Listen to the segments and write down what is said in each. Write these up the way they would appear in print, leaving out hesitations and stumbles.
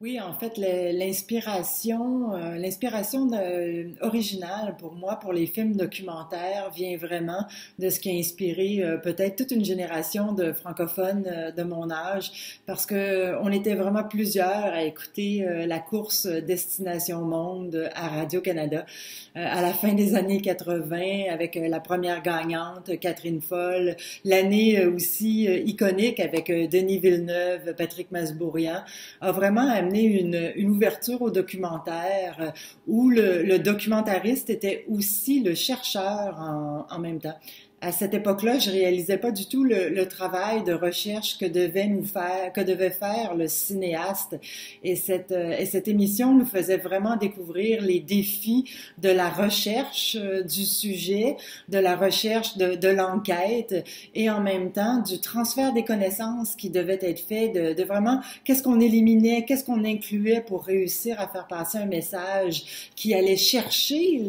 Oui, en fait, l'inspiration originale pour moi, pour les films documentaires, vient vraiment de ce qui a inspiré peut-être toute une génération de francophones de mon âge, parce que on était vraiment plusieurs à écouter la course Destination Monde à Radio-Canada à la fin des années 80, avec la première gagnante, Catherine Foll, l'année aussi iconique avec Denis Villeneuve, Patrick Masbourian, a vraiment amené une ouverture au documentaire où le documentariste était aussi le chercheur en même temps. À cette époque-là, je réalisais pas du tout le travail de recherche que devait faire le cinéaste. Et cette émission nous faisait vraiment découvrir les défis de la recherche du sujet, de la recherche de l'enquête et en même temps du transfert des connaissances qui devait être fait de vraiment qu'est-ce qu'on éliminait, qu'est-ce qu'on incluait pour réussir à faire passer un message qui allait chercher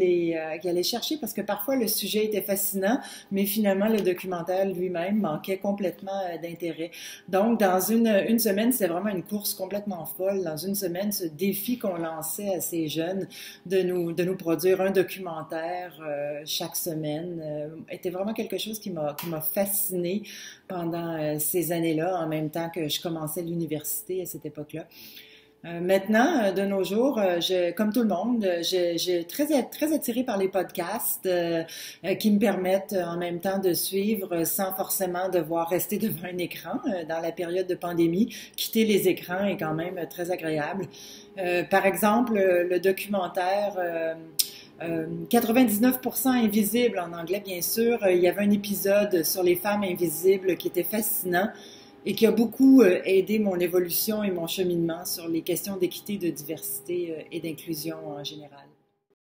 parce que parfois le sujet était fascinant, mais finalement, le documentaire lui-même manquait complètement d'intérêt. Donc, dans une semaine, c'est vraiment une course complètement folle. Dans une semaine, ce défi qu'on lançait à ces jeunes de nous produire un documentaire chaque semaine était vraiment quelque chose qui m'a fasciné pendant ces années-là, en même temps que je commençais l'université à cette époque-là. Maintenant, de nos jours, comme tout le monde, je très attirée par les podcasts qui me permettent en même temps de suivre sans forcément devoir rester devant un écran. Dans la période de pandémie, quitter les écrans est quand même très agréable. Par exemple, le documentaire 99% invisible en anglais, bien sûr. Il y avait un épisode sur les femmes invisibles qui était fascinant et qui a beaucoup aidé mon évolution et mon cheminement sur les questions d'équité, de diversité et d'inclusion en général.